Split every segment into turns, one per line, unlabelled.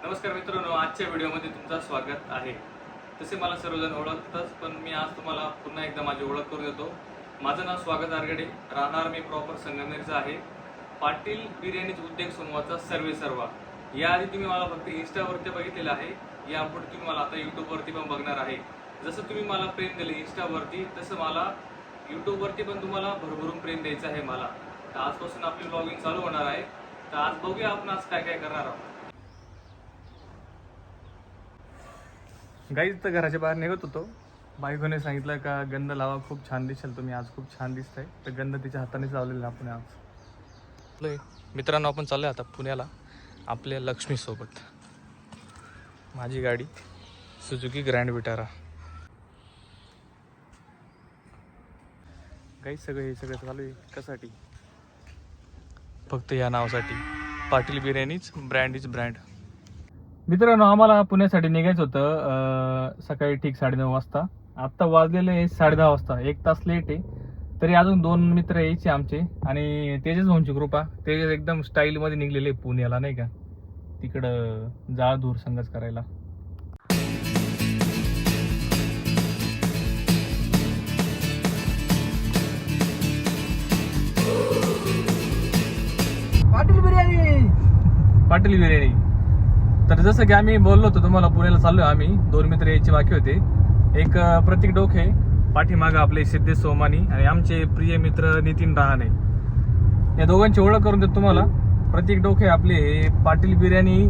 नमस्कार मित्रांनो, आजच्या व्हिडिओमध्ये तुमचं स्वागत आहे। तसे मला सर्वजण ओळखतात, पण मी आज तुम्हाला पुन्हा एकदा माझी ओळख करून देतो। माझं नाव स्वागत आरगडे, राहणार मी प्रॉपर संगमनेरचा आहे। पाटील बिर्याणी उद्योग समूहाचा सर्वेसर्वा याआधी तुम्ही मला फक्त इंस्टावरती बघितलेलं आहे, यापुढे तुम्ही मला आता यूट्यूबवरती पण बघणार आहे। जसं तुम्ही मला प्रेम दिले इंस्टावरती, तसं मला यूट्यूबवरती पण तुम्हाला भरभरून प्रेम द्यायचं आहे मला। तर आजपासून आपली ब्लॉगिंग चालू होणार आहे। तर आज बघूया आपण आज काय काय करणार आहोत। गाईज तर घराच्या बाहेर निघत होतो, बायकोने सांगितलं का गंध लावा, खूप छान दिसेल तुम्ही आज, खूप छान दिसतंय। तर गंध तिच्या हातानेच लावलेला आपण आज। मित्रांनो, आपण चाललोय आता पुण्याला आपल्या लक्ष्मी सोबत। माझी गाडी सुझुकी ग्रँड विटारा। गाईज हे सगळं चालू आहे कशासाठी? फक्त या नावासाठी, पाटील बिर्याणीच ब्रँड इज ब्रँड। मित्रांनो, आम्हाला पुण्यासाठी निघायचं होतं सकाळी ठीक 9:30 वाजता। आत्ता वाजलेले 10:30 वाजता, 1 तास लेट आहे। तरी अजून 2 मित्र यायचे आमचे, आणि तेजस भाऊंची कृपा, तेजस एकदम स्टाईलमध्ये निघलेले पुण्याला, नाही का, तिकडं जाळ धूर संगच करायला। पाटील बिर्याणी। तर जसं की आम्ही बोललो होतो तुम्हाला, पुण्याला चाललोय आम्ही, 2 मित्र यायचे बाकी होते। एक प्रतीक डोके, पाठीमागं आपले सिद्धेश सोमानी, आणि आमचे प्रिय मित्र नितीन रहाणे। या दोघांची ओळख करून देतो तुम्हाला। प्रतीक डोके आपले पाटील बिर्याणी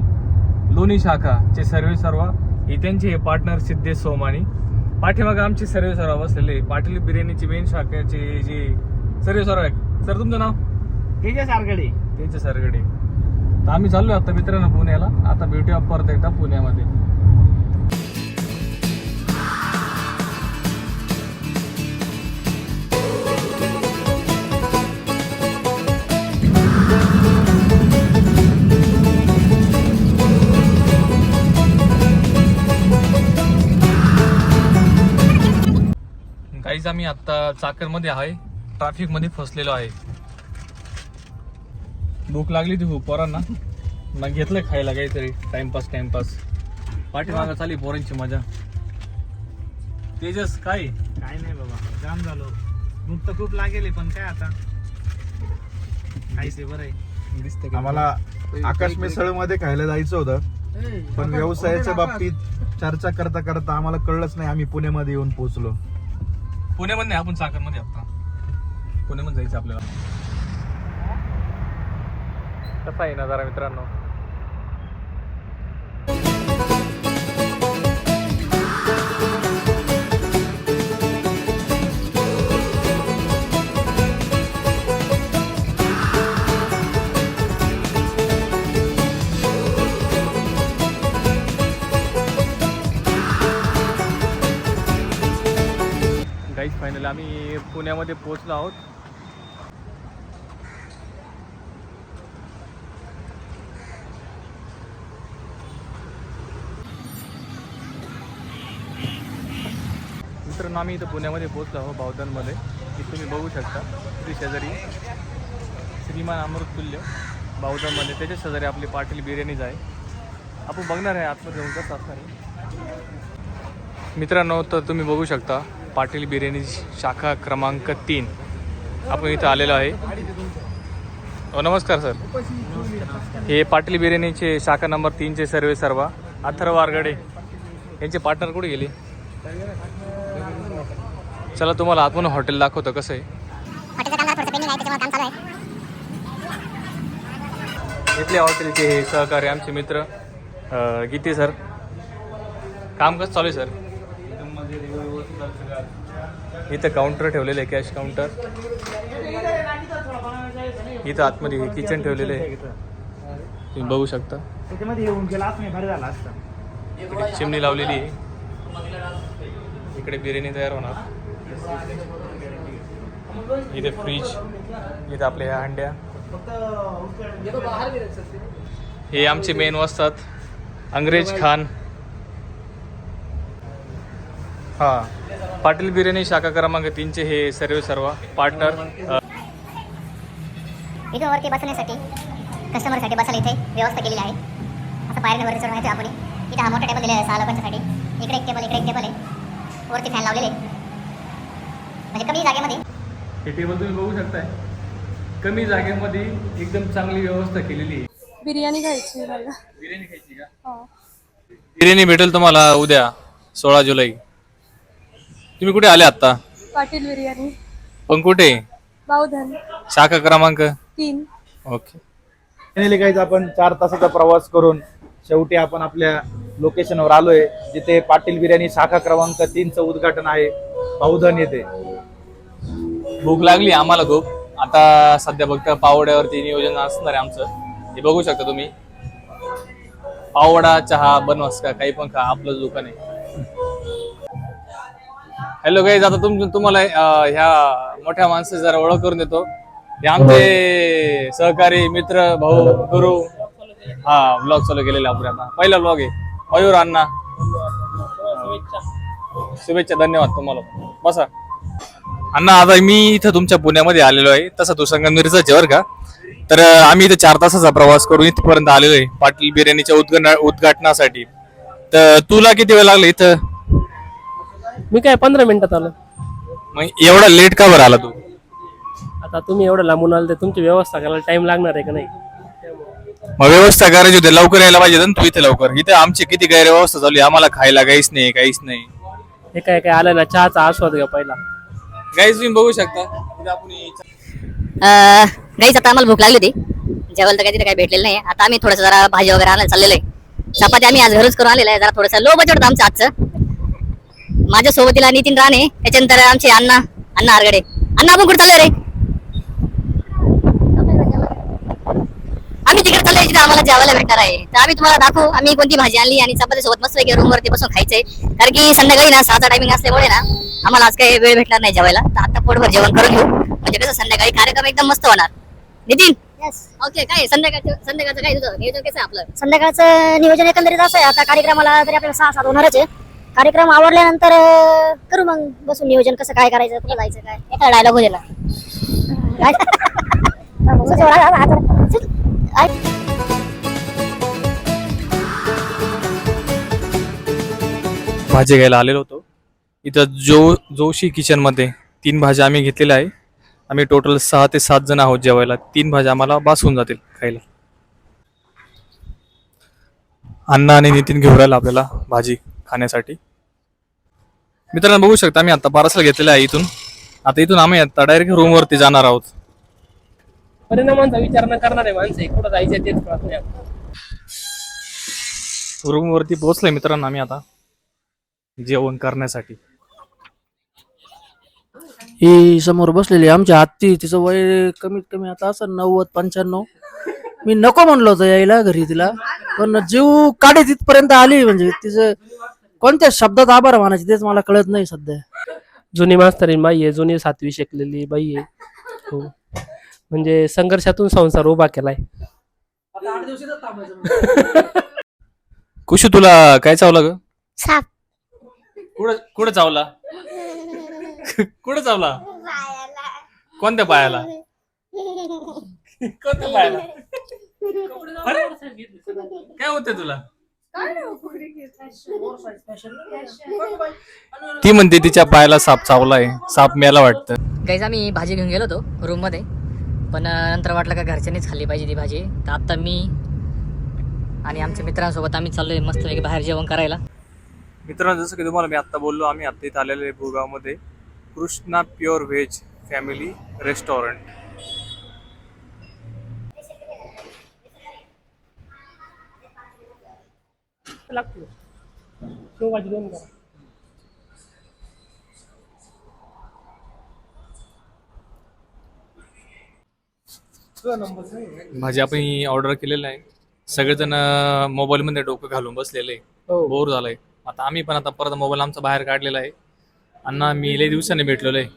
लोणी शाखाचे सर्वेसर्वा, हे त्यांचे हे पार्टनर सिद्धेश सोमानी। पाठीमागं आमचे सर्वेसर्वा बसलेले पाटील बिर्याणीचे मेन शाखेचे जे सर्वेसर्वा आहेत। सर, तुमचं नाव?
तेजस आरगडे।
तेजस आरगडे। तर आम्ही चाललोय आता मित्रांनो पुण्याला। आता भेटूया परत एकदा पुण्यामध्ये। गाईज, आम्ही आता चाकरमध्ये आहे, ट्रॅफिक मध्ये फसलेलो आहे। भूक लागली ती खूप पोरांना, मग घेतलंय खायला काहीतरी, टाइमपास। पाठीमागं चाली पोरांची मजा। तेजस, काय
नाही बाबा, जाम झालो, भूक तर खूप लागेल, पण काय आता खायचे बरं आहे।
दिसतं
आम्हाला आकाश मिसळ मध्ये खायला जायचं होतं, पण व्यवसायाच्या बाबतीत चर्चा करता करता आम्हाला कळलंच नाही, आम्ही पुण्यामध्ये येऊन पोहोचलो।
पुण्यामध्ये नाही, आपण चाकरमध्ये आता पुण्यामध्ये जायचं आपल्याला। कसा आहे नजारा मित्रांनो? गाईज, फायनली आम्ही पुण्यामध्ये पोहोचलो आहोत। मित्रांनो, आम्ही इथं पुण्यामध्ये पोहोचलो आहोत, बावधनमध्ये। इथे तुम्ही बघू शकता, श्री शेजारी श्रीमान अमृततुल्य बावधनमध्ये, त्याच्या शेजारी आपली पाटील बिर्याणीज आहे। आपण बघणार आहे आतमध्ये जाऊन कसं असणार आहे। मित्रांनो, तर तुम्ही बघू शकता पाटील बिर्याणी शाखा क्रमांक 3 आपण इथं आलेलो आहे। नमस्कार सर, हे पाटील बिर्याणीचे शाखा नंबर 3चे सर्वेसर्वा अथर्व आरगडे, यांचे पार्टनर कुठे गेले? चला तुम्हाला आतून हॉटेल दाखवतो कसं आहे। इथल्या हॉटेलचे हे सहकारी आमचे मित्र गीते सर। काम कसं चालू आहे सर? इथं काउंटर ठेवलेलं आहे, कॅश काउंटर। इथं आतमध्ये हे किचन ठेवलेलं आहे, तुम्ही बघू शकता।
त्याच्यामध्ये येऊन गेला असं भारी झाला असता।
इकडे चिमणी लावलेली आहे, इकडे बिर्याणी तयार होणार। इथे फ्रीज, इथे आपल्या ह्या हंड्या। हे आमचे मेन असतात, अंग्रेज खान। हां, पाटील बिर्याणी शाखा क्रमांक 3चे हे सर्वेसर्वा पार्टनर।
व्हिडिओवरती बसण्यासाठी कस्टमरसाठी बसायला इथे व्यवस्था केलेली आहे। असं पायरीने वरती चढून येतो आपण. इथे हा मोठा टेबल दिलेला आहे 6 लोकांसाठी. इकडे एक टेबल, इकडे एक टेबल आहे. वरती फॅन लावलेले आहे. म्हणजे कमी जागेमध्ये
हे टेबल तुम्ही बघू शकताय, कमी जागेमध्ये एकदम चांगली व्यवस्था केलेली आहे.
बिर्याणी खायची आहे मला.
बिर्याणी खायची का?
हो.
बिर्याणी भेटेल तुम्हाला उद्या 16 जुलै. तुम्ही कुठे आले आता?
पाटील बिर्याणी,
पण कुठे?
बावधन
शाखा क्रमांक
3.
ओके.
फायनली गाईज आपण 4 तासाचा प्रवास करून शेवटी आपण आपल्या लोकेशनवर आलोय, जिथे पाटील बिर्याणी शाखा क्रमांक 3चं उद्घाटन आहे बावधन येथे.
भूक लागली आम्हाला खूप. आता सध्या फक्त पावड्यावरती नियोजन असणार आहे आमचं. हे बघू शकता तुम्ही, पावडा, चहा, बनवास का काही पण खा, आपलं दुकान आहे. हॅलो गाईज, आता तुम्हाला ह्या मोठ्या माणसाची जरा ओळख करून देतो. हे आमचे सहकारी मित्र, भाऊ, गुरु. हा, ब्लॉग चालू केलेला आपण आता. पहिला ब्लॉग आहे. मयूर अण्णा, शुभेच्छा. धन्यवाद तुम्हाला. बसा अण्णा. आता मी इथं तुमच्या पुण्यामध्ये आलेलो आहे. तसा तो संगमनेरचा जेवर का, तर आम्ही इथे 4 तासाचा प्रवास करून इथपर्यंत आलेलो आहे पाटील बिर्याणीच्या उद्घाटनासाठी. तर तुला किती वेळ लागला इथं?
मी काय 15 मिनिटात आलो.
मग एवढा लेट का बरं आला तू?
आता तुम्ही एवढं लांबून आलं तर तुमची व्यवस्था करायला टाइम लागणार आहे का नाही?
मग व्यवस्था करायची होती, लवकर यायला पाहिजे ना तू इथे लवकर. इथे आमची किती गैरव्यवस्था चालू आहे, आम्हाला खायला काहीच नाही, काहीच नाही.
हे काय काय आलं ना, चहाचा आस्वाद घ्या पहिला.
गाईज तुम्ही बघू शकता इथे आपण
गाईच आता आम्हाला भूक लागली होती. जेवायला तर काही काही भेटलेलं नाही. आता आम्ही थोडंसं जरा भाजी वगैरे आणायला चाललेलो आहे. चपाती आम्ही आज घरच करून आलेलं आहे. जरा थोडंसं लो बजेट होतं आमचं आजचं. माझ्या सोबतीला नितीन राणे, त्याच्यानंतर आमचे अण्णा आरगडे. अण्णा आपण कुठे चाललोय रे? आम्ही तिकडे चाललोय जिथे आम्हाला जेवायला भेटणार आहे. तर आम्ही तुम्हाला दाखवू आम्ही कोणती भाजी आणली आणि चपाती सोबत मस्त रूम वरती बसून खायचंय. कारण की संध्याकाळी ना 6चा टायमिंग असल्यामुळे ना आम्हाला आज काही वेळ भेटणार नाही जेवायला. तर आता पोटभर जेवण करून घेऊ, म्हणजे कसं संध्याकाळी कार्यक्रम एकदम मस्त होणार. नितीन, ओके. काय संध्याकाळचं काय तुझं नियोजन कसं आहे आपलं? संध्याकाळचं नियोजन एकंदरीत असं आहे, आता कार्यक्रमाला तरी आपल्याला 6-7 होणारच आहे. कार्यक्रम आवरल्यानंतर करू मग बसून नियोजन कसं काय करायचं, कुठं जायचं, काय एका डायलॉग हो दिला.
भाजी घ्यायला आलेलो होतो इथं जोशी किचन मध्ये. 3 भाज्या आम्ही घेतलेल्या आहे. आम्ही टोटल 6 ते 7 जण आहोत जेवायला. 3 भाज्या आम्हाला बास होऊन जातील खायला. अण्णा आणि नितीन घेऊन राहिला आपल्याला भाजी खाण्यासाठी. मित्रांनो बघू शकता आम्ही आता पार्सल घेतलेलं आहे इथून. आता इथून आम्ही आता डायरेक्ट रूम वरती जाणार आहोत.
परिणामांचा विचार न करणारे माणसं कुठं जायचं तेच कळत नाही.
रूम वरती पोहोचलोय मित्रांनो आम्ही आता जेवण करण्यासाठी.
ही समोर बसलेली आमची हत्ती, तिचं वय कमीत कमी आता असं 90-95. मी नको म्हणलो होतं यायला घरी तिला, पण जीव काढे तिथपर्यंत आली. म्हणजे तिचं कोणत्या शब्दात आभार मानायचे तेच मला कळत नाही सध्या.
जुनी मास्तरीन बाई आहे, जुनी 7वी शिकलेली बाई आहे. हो, म्हणजे संघर्षातून संसार उभा केलाय.
कुशू तुला काय चावलं ग?
साप.
कुठं चावला? कुठं चावला? कोणत्या पायाला? कोणत्या पायाला? अरे काय होतंय तुला? ती म्हणते तिच्या पायाला साप चावलाय, साप मेला वाटतं.
गाईज आम्ही भाजी घेऊन गेलो होतो रूम मध्ये, पण नंतर वाटलं का घरच्यांनीच खाल्ली पाहिजे ती भाजी. तर आता मी आणि आमच्या मित्रांसोबत आम्ही चाललोय मस्तपैकी बाहेर जेवण करायला.
मित्रांनो जसं की तुम्हाला मी आता बोललो, आम्ही आता इथे आलेलो आहे भूगावमध्ये Krishna pure veg family restaurant. भाजी आपण ऑर्डर केलेलं आहे. सगळेजण मोबाईल मध्ये डोकं घालून बसलेले, बोर झालंय. आता आम्ही पण आता परत मोबाईल आमचा बाहेर काढलेला आहे. अण्णा मी लय दिवसाने भेटलेलो आहे.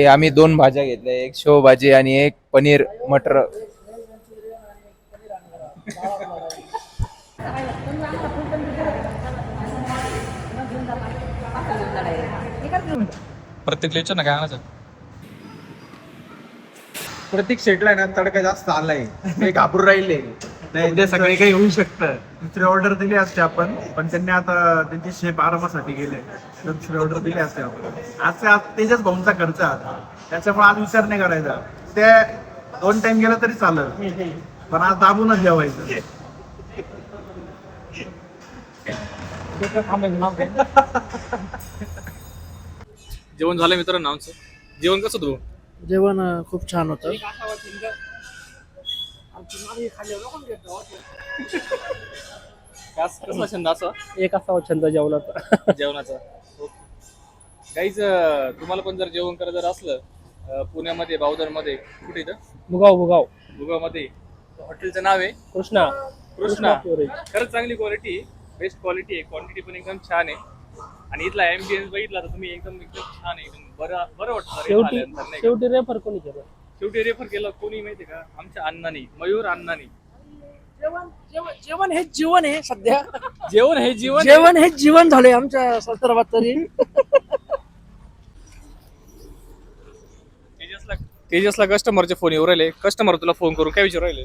आम्ही 2 भाज्या घेतल्या, एक शेवभाजी आणि एक पनीर मटर.
प्रत्येक लेच ना काय आणायचं.
प्रत्येक सेटला ना तडका जास्त आलाय, ते घाबरून राहिले. नाही उद्या सकाळी काही होऊ शकतं. दुसरी ऑर्डर दिली असते आपण, पण त्यांनी आता त्यांची शेप आरामासाठी गेले, दुसरी ऑर्डर दिली असते आपण. आज तेजस भाऊंचा खर्च आता, त्याच्यामुळे आज विचार नाही करायचा. ते 2 टाइम गेलं तरी चालेल, पण आज दाबूनच जेवायचं.
जेवण झालं मित्रांनो आमचं. जेवण कसं तू?
जेवण खूप छान होतं.
कसला छंद असा
एक असावा छंद जेवणाचा.
जेवणाचा? काहीच तुम्हाला पण जर जेवण करायचं जर असलं पुण्यामध्ये बावधनमध्ये कुठे इथं
भुगाव
भुगावमध्ये हॉटेलचं नाव आहे
कृष्णा
कृष्णा.
Storage.
खरंच चांगली क्वालिटी, बेस्ट क्वालिटी आहे, क्वांटिटी पण एकदम छान आहे. आणि इथला एम्बियन्स बघितला तर तुम्ही एकदम छान आहे, एकदम बरं वाटतं रे
शेवटी
आल्यानंतर, नाही का?
शेवटी रेफर कोणी केलं?
शेवटी रेफर केलं कोणी माहितीये का? आमच्या अण्णांनी, मयूर अण्णांनी.
जेवण हे जीवन आहे सध्या.
जेवण हे जीवन आहे.
जेवण हे जीवन झालंय आमच्या संदर्भात तरी.
तेजसला कस्टमरचे फोन येऊ राहिले. कस्टमर तुला फोन करू काय विचारू राहिले?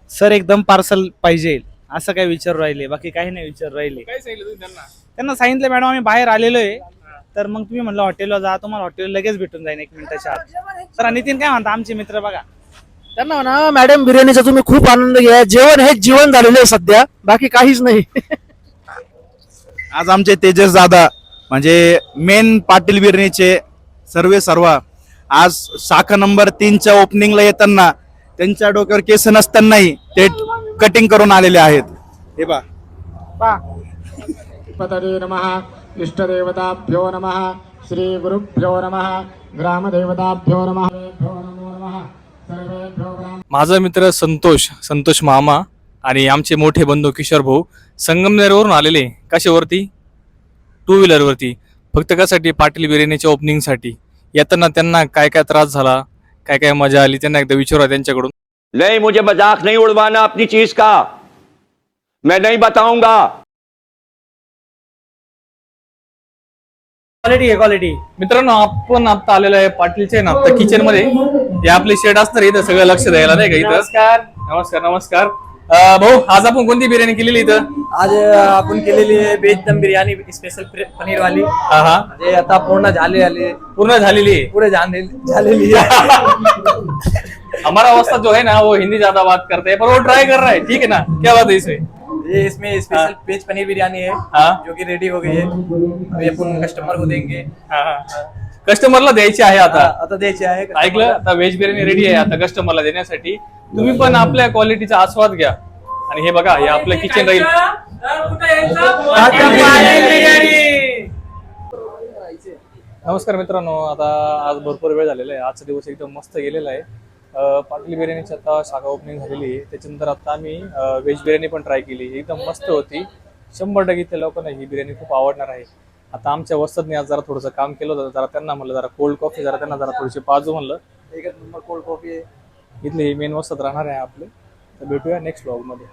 सर एकदम पार्सल पाहिजे असं काय विचारू राहिले, बाकी काही नाही विचारू राहिले.
काय सांगितलं तुम्ही त्यांना?
त्यांना सांगितलं मॅडम आम्ही बाहेर आलेलो आहे, तर मग तुम्ही म्हणलं हॉटेलला जा, तुम्हाला हॉटेल लगेच भेटून जाईल 1 मिनिटाच्या आत. तर नितीन काय म्हणता आमचे मित्र बघा,
त्यांना म्हणा मॅडम बिर्याणीचा तुम्ही खूप आनंद घ्या, जेवण हे जीवन झालेलं आहे सध्या, बाकी काहीच नाही.
आज आमचे तेजस दादा म्हणजे मेन पाटील बिर्याणीचे सर्व आज शाखा नंबर 3च्या ओपनिंगला येताना त्यांच्या डोक्यावर केस नसतानाही ते कटिंग करून आलेले आहेत. हे पा
पतये नमः, इष्टदेवताभ्यो नमः, श्री गुरुभ्यो नमः, ग्रामदेवताभ्यो नमः, नमो नमः, सर्वेभ्यो.
माझा मित्र संतोष मामा आणि आमचे मोठे बंधू किशोर भाऊ संगमनेरवरून आलेले. कशावरती? 2 व्हीलरवरती. फक्त कशासाठी? पाटील बिर्याणीच्या ओपनिंगसाठी. येताना त्यांना काय काय त्रास झाला, काय काय मजा आली, त्यांना एकदा विचारूया त्यांच्याकडून.
नहीं, मुझे मजाक नहीं उड़वाना अपनी चीज का, मैं नहीं बताऊंगा.
क्वालिटी
मित्रांनो आपण आता आलेलो आहे पाटीलच्या ना आता किचन मध्ये. हे आपले शेड असणार इथं, सगळं लक्ष द्यायला नाही का इथं. नमस्कार भाऊ, आज आपण कोणती बिर्याणी केलेली इथं?
आज आपण केलेली आहे व्हेज दम बिर्याणी स्पेशल पनीर वाली.
हा
म्हणजे आता पूर्ण झालेली
आहे.
पुढे झालेली है.
हमारा उस्ताद जो है ना वो हिंदी ज्यादा बात करते हैं, पर वो ट्राई कर रहा है. ठीक है ना? क्या बात है इसमें?
ये इसमें स्पेशल वेज पनीर बिरयानी है जो कि रेडी हो गई है. अभी अपन कस्टमर को देंगे.
कस्टमरला द्यायची आहे आता
द्यायची आहे.
ऐकलं? आता व्हेज बिर्याणी रेडी आहे आता कस्टमरला देण्यासाठी. तुम्ही पण आपल्या क्वालिटीचा आस्वाद घ्या. आणि हे बघा, हे आपलं किचन राहील. नमस्कार मित्रांनो, आता आज भरपूर वेळ झालेला आहे. आजचा दिवस एकदम मस्त गेलेला आहे. पाटील बिर्याणीची आता शाखा ओपनिंग झालेली आहे. त्याच्यानंतर आता आम्ही व्हेज बिर्याणी पण ट्राय केली, एकदम मस्त होती. 100% त्या लोकांना ही बिर्याणी खूप आवडणार आहे. आता आमच्या वस्तादने आज जरा थोडंसं काम केलं होतं, जरा त्यांना म्हणलं जरा कोल्ड कॉफी जरा त्यांना जरा थोडीशी पाजू म्हणलं.
एक नंबर कोल्ड कॉफी आहे.
इथले मेन वस्ताद राहणार आहे आपले. तर भेटूया नेक्स्ट व्लॉग मध्ये.